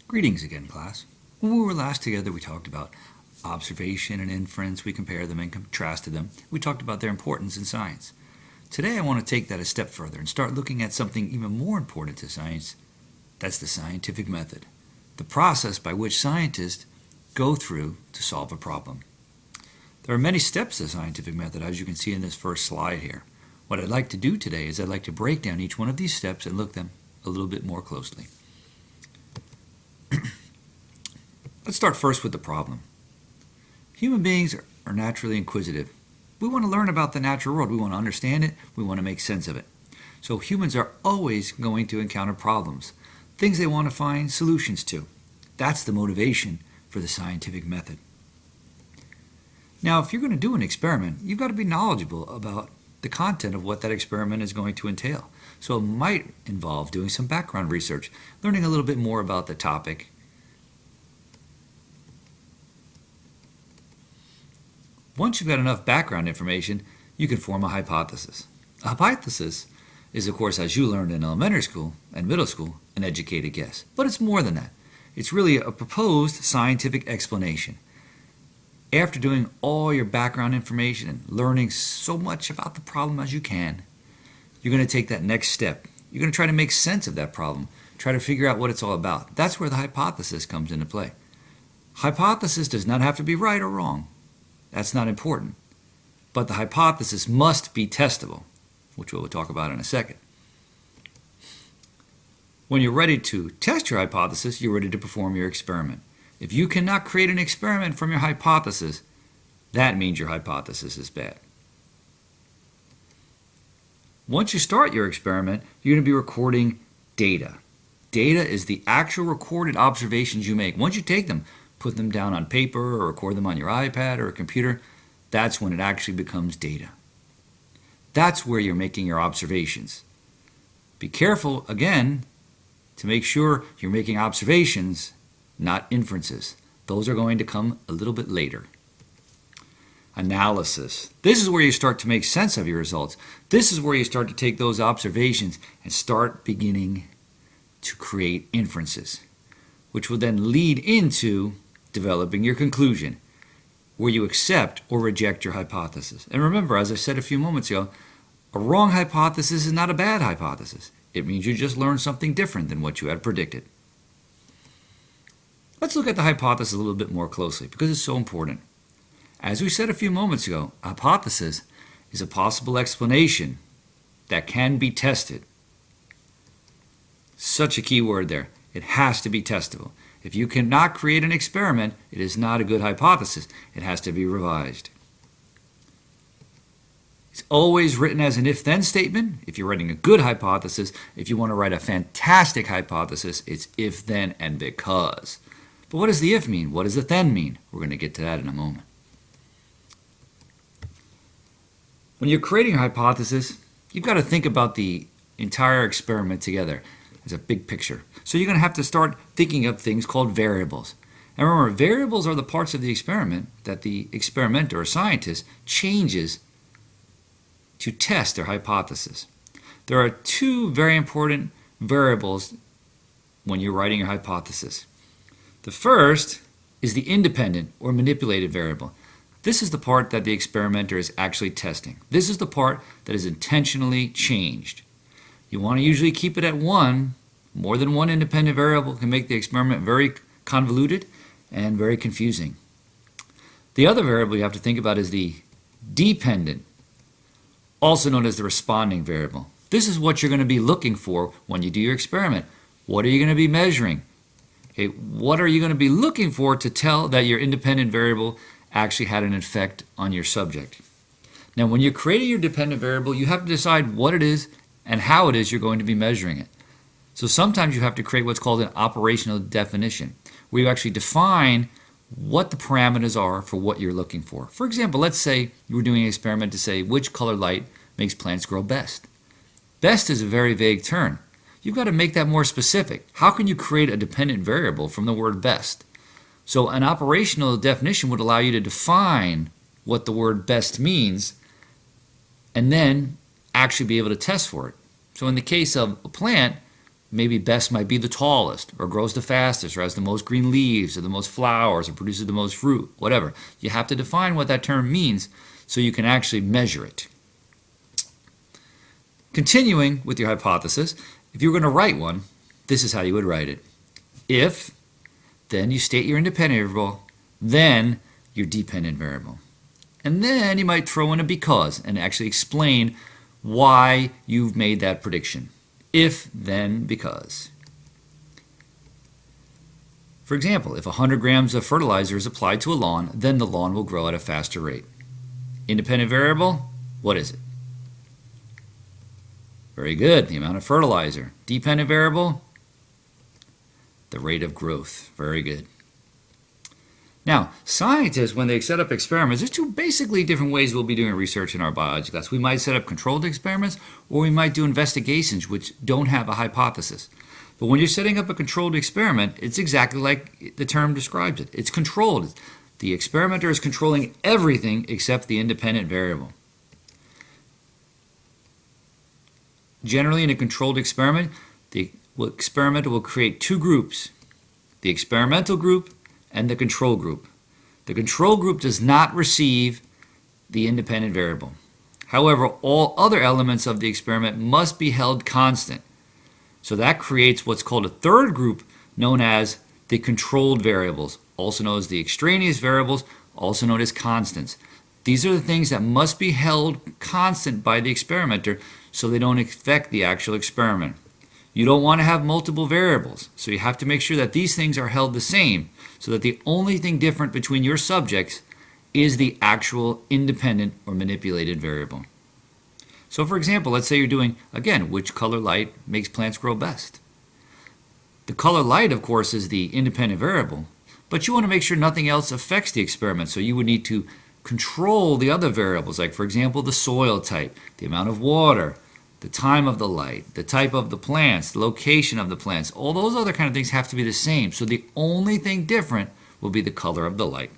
Greetings again, class. When we were last together, we talked about observation and inference. We compared them and contrasted them. We talked about their importance in science. Today, I want to take that a step further and start looking at something even more important to science. That's the scientific method, the process by which scientists go through to solve a problem. There are many steps to the scientific method, as you can see in this first slide here. What I'd like to do today is I'd like to break down each one of these steps and look at them a little bit more closely. Let's start first with the problem. Human beings are naturally inquisitive. We want to learn about the natural world. We want to understand it. We want to make sense of it. So humans are always going to encounter problems, things they want to find solutions to. That's the motivation for the scientific method. Now, if you're going to do an experiment, you've got to be knowledgeable about the content of what that experiment is going to entail. So it might involve doing some background research, learning a little bit more about the topic. Once you've got enough background information, you can form a hypothesis. A hypothesis is, of course, as you learned in elementary school and middle school, an educated guess. But it's more than that. It's really a proposed scientific explanation. After doing all your background information and learning so much about the problem as you can, you're going to take that next step. You're going to try to make sense of that problem, try to figure out what it's all about. That's where the hypothesis comes into play. Hypothesis does not have to be right or wrong. That's not important. But the hypothesis must be testable, which we'll talk about in a second. When you're ready to test your hypothesis, you're ready to perform your experiment. If you cannot create an experiment from your hypothesis, that means your hypothesis is bad. Once you start your experiment, you're going to be recording data. Data is the actual recorded observations you make. Once you take them, put them down on paper or record them on your iPad or a computer, that's when it actually becomes data. That's where you're making your observations. Be careful, again, to make sure you're making observations, not inferences. Those are going to come a little bit later. Analysis. This is where you start to make sense of your results. This is where you start to take those observations and start beginning to create inferences, which will then lead into developing your conclusion, where you accept or reject your hypothesis. And remember, as I said a few moments ago, a wrong hypothesis is not a bad hypothesis. It means you just learned something different than what you had predicted. Let's look at the hypothesis a little bit more closely because it's so important. As we said a few moments ago, a hypothesis is a possible explanation that can be tested. Such a key word there. It has to be testable. If you cannot create an experiment, it is not a good hypothesis. It has to be revised. It's always written as an if-then statement. If you're writing a good hypothesis, if you want to write a fantastic hypothesis, it's if, then, and because. But what does the if mean? What does the then mean? We're going to get to that in a moment. When you're creating a hypothesis, you've got to think about the entire experiment together as a big picture. So you're going to have to start thinking of things called variables. And remember, variables are the parts of the experiment that the experimenter or scientist changes to test their hypothesis. There are two very important variables when you're writing your hypothesis. The first is the independent or manipulated variable. This is the part that the experimenter is actually testing. This is the part that is intentionally changed. You want to usually keep it at one. More than one independent variable can make the experiment very convoluted and very confusing. The other variable you have to think about is the dependent, also known as the responding variable. This is what you're going to be looking for when you do your experiment. What are you going to be measuring? Okay, what are you going to be looking for to tell that your independent variable actually had an effect on your subject? Now, when you're creating your dependent variable, you have to decide what it is and how it is you're going to be measuring it. So sometimes you have to create what's called an operational definition, where you actually define what the parameters are for what you're looking for. For example, let's say you were doing an experiment to say which color light makes plants grow best. Best is a very vague term. You've got to make that more specific. How can you create a dependent variable from the word best? So an operational definition would allow you to define what the word best means and then actually be able to test for it. So in the case of a plant, maybe best might be the tallest, or grows the fastest, or has the most green leaves, or the most flowers, or produces the most fruit, whatever. You have to define what that term means so you can actually measure it. Continuing with your hypothesis, if you were going to write one, this is how you would write it. If, then you state your independent variable, then your dependent variable. And then you might throw in a because and actually explain why you've made that prediction. If, then, because. For example, if 100 grams of fertilizer is applied to a lawn, then the lawn will grow at a faster rate. Independent variable, what is it? Very good, the amount of fertilizer. Dependent variable, the rate of growth. Very good. Now, scientists, when they set up experiments, there's two basically different ways we'll be doing research in our biology class. We might set up controlled experiments, or we might do investigations which don't have a hypothesis. But when you're setting up a controlled experiment, it's exactly like the term describes it. It's controlled. The experimenter is controlling everything except the independent variable. Generally, in a controlled experiment, the experimenter will create two groups, the experimental group and the control group. The control group does not receive the independent variable. However, all other elements of the experiment must be held constant. So that creates what's called a third group, known as the controlled variables, also known as the extraneous variables, also known as constants. These are the things that must be held constant by the experimenter so they don't affect the actual experiment. You don't want to have multiple variables, so you have to make sure that these things are held the same, so that the only thing different between your subjects is the actual independent or manipulated variable. So for example, let's say you're doing, again, which color light makes plants grow best. The color light, of course, is the independent variable, but you want to make sure nothing else affects the experiment, so you would need to control the other variables, like for example, the soil type, the amount of water, the time of the light, the type of the plants, the location of the plants. All those other kind of things have to be the same. So the only thing different will be the color of the light.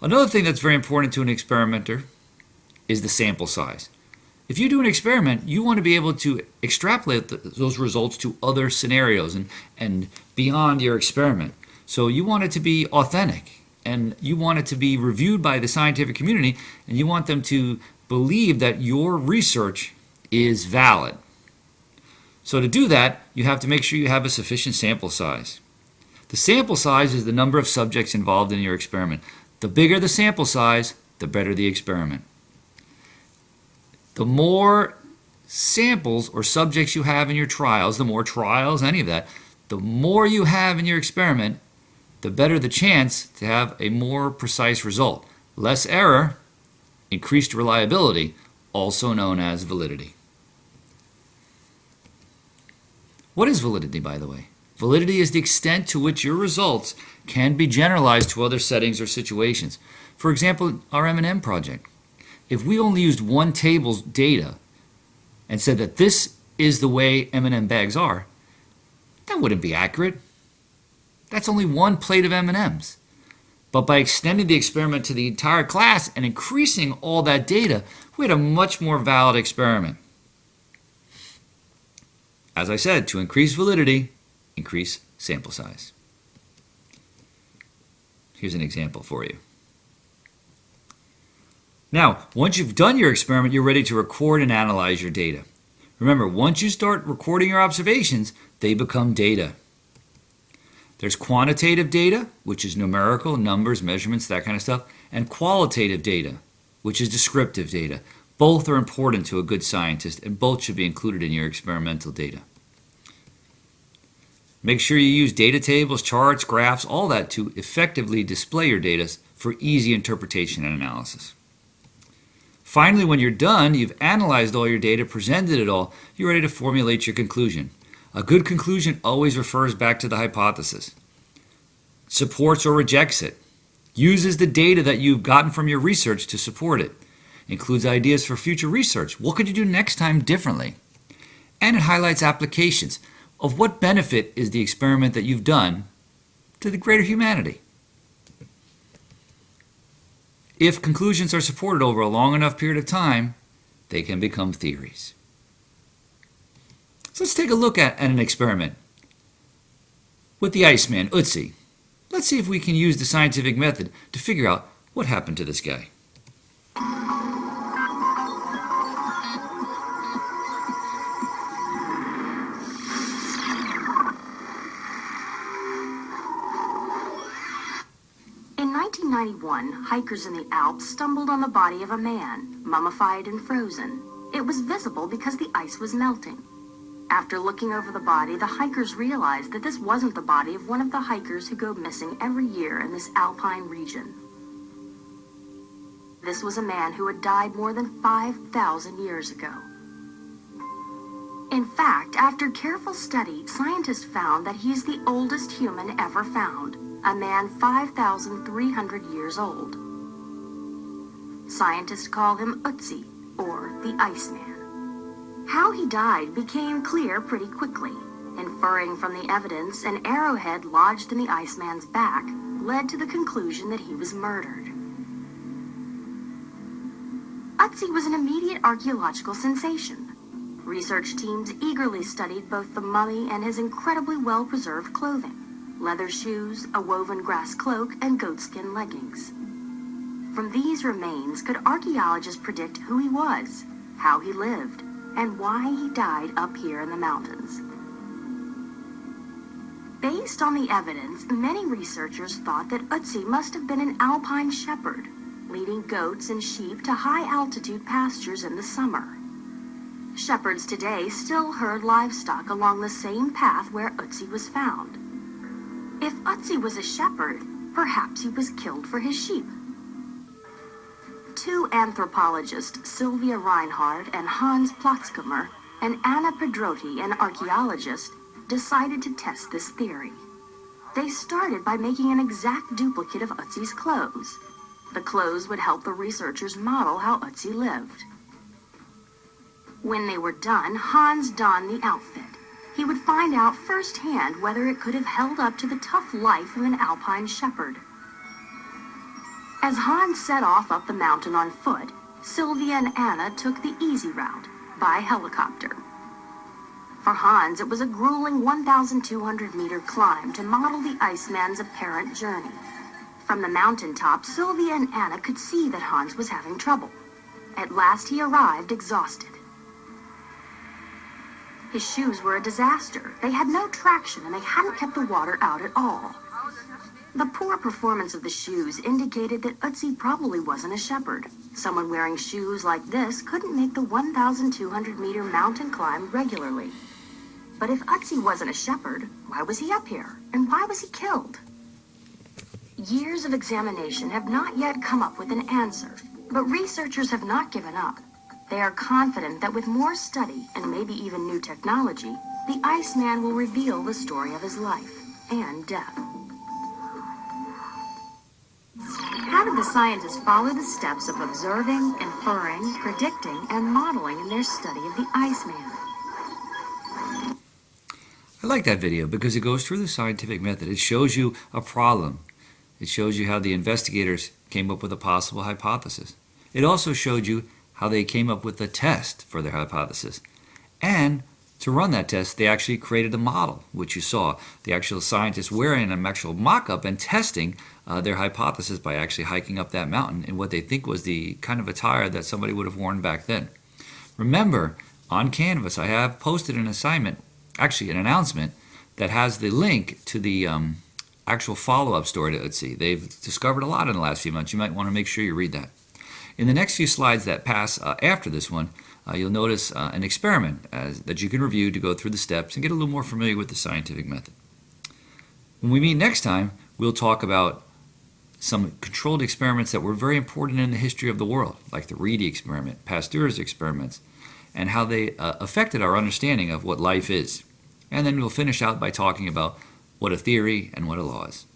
Another thing that's very important to an experimenter is the sample size. If you do an experiment, you want to be able to extrapolate those results to other scenarios and beyond your experiment. So you want it to be authentic, and you want it to be reviewed by the scientific community, and you want them to believe that your research is valid. So to do that, you have to make sure you have a sufficient sample size. The sample size is the number of subjects involved in your experiment. The bigger the sample size, the better the experiment. The more samples or subjects you have in your trials, the more trials, any of that, the more you have in your experiment, the better the chance to have a more precise result. Less error, increased reliability, also known as validity. What is validity, by the way? Validity is the extent to which your results can be generalized to other settings or situations. For example, our M&M project. If we only used one table's data and said that this is the way M&M bags are, that wouldn't be accurate. That's only one plate of M&Ms. But by extending the experiment to the entire class and increasing all that data, we had a much more valid experiment. As I said, to increase validity, increase sample size. Here's an example for you. Now, once you've done your experiment, you're ready to record and analyze your data. Remember, once you start recording your observations, they become data. There's quantitative data, which is numerical, numbers, measurements, that kind of stuff, and qualitative data, which is descriptive data. Both are important to a good scientist, and both should be included in your experimental data. Make sure you use data tables, charts, graphs, all that to effectively display your data for easy interpretation and analysis. Finally, when you're done, you've analyzed all your data, presented it all, you're ready to formulate your conclusion. A good conclusion always refers back to the hypothesis, supports or rejects it, uses the data that you've gotten from your research to support it, includes ideas for future research. What could you do next time differently? And it highlights applications of what benefit is the experiment that you've done to the greater humanity. If conclusions are supported over a long enough period of time, they can become theories. So let's take a look at an experiment with the Iceman, Ötzi. Let's see if we can use the scientific method to figure out what happened to this guy. In 1991, hikers in the Alps stumbled on the body of a man, mummified and frozen. It was visible because the ice was melting. After looking over the body, the hikers realized that this wasn't the body of one of the hikers who go missing every year in this alpine region. This was a man who had died more than 5,000 years ago. In fact, after careful study, scientists found that he's the oldest human ever found, a man 5,300 years old. Scientists call him Ötzi, or the Iceman. How he died became clear pretty quickly. Inferring from the evidence, an arrowhead lodged in the Iceman's back led to the conclusion that he was murdered. Ötzi was an immediate archaeological sensation. Research teams eagerly studied both the mummy and his incredibly well-preserved clothing: leather shoes, a woven grass cloak, and goatskin leggings. From these remains, could archaeologists predict who he was, how he lived, and why he died up here in the mountains? Based on the evidence, many researchers thought that Ötzi must have been an alpine shepherd, leading goats and sheep to high-altitude pastures in the summer. Shepherds today still herd livestock along the same path where Ötzi was found. If Ötzi was a shepherd, perhaps he was killed for his sheep. Two anthropologists, Sylvia Reinhard and Hans Platzkummer, and Anna Pedrotti, an archaeologist, decided to test this theory. They started by making an exact duplicate of Ötzi's clothes. The clothes would help the researchers model how Ötzi lived. When they were done, Hans donned the outfit. He would find out firsthand whether it could have held up to the tough life of an alpine shepherd. As Hans set off up the mountain on foot, Sylvia and Anna took the easy route, by helicopter. For Hans, it was a grueling 1,200-meter climb to model the Iceman's apparent journey. From the mountaintop, Sylvia and Anna could see that Hans was having trouble. At last he arrived exhausted. His shoes were a disaster. They had no traction and they hadn't kept the water out at all. The poor performance of the shoes indicated that Ötzi probably wasn't a shepherd. Someone wearing shoes like this couldn't make the 1,200-meter mountain climb regularly. But if Ötzi wasn't a shepherd, why was he up here? And why was he killed? Years of examination have not yet come up with an answer, but researchers have not given up. They are confident that with more study and maybe even new technology, the Iceman will reveal the story of his life and death. How did the scientists follow the steps of observing, inferring, predicting, and modeling in their study of the Iceman? I like that video because it goes through the scientific method. It shows you a problem. It shows you how the investigators came up with a possible hypothesis. It also showed you how they came up with a test for their hypothesis. And to run that test, they actually created a model, which you saw. The actual scientists wearing an actual mock-up and testing their hypothesis by actually hiking up that mountain in what they think was the kind of attire that somebody would have worn back then. Remember, on Canvas, I have posted an assignment, actually an announcement, that has the link to the actual follow-up story to Ötzi. They've discovered a lot in the last few months. You might want to make sure you read that. In the next few slides that pass after this one, you'll notice an experiment that you can review to go through the steps and get a little more familiar with the scientific method. When we meet next time, we'll talk about some controlled experiments that were very important in the history of the world, like the Reedy experiment, Pasteur's experiments, and how they affected our understanding of what life is. And then we'll finish out by talking about what a theory and what a law is.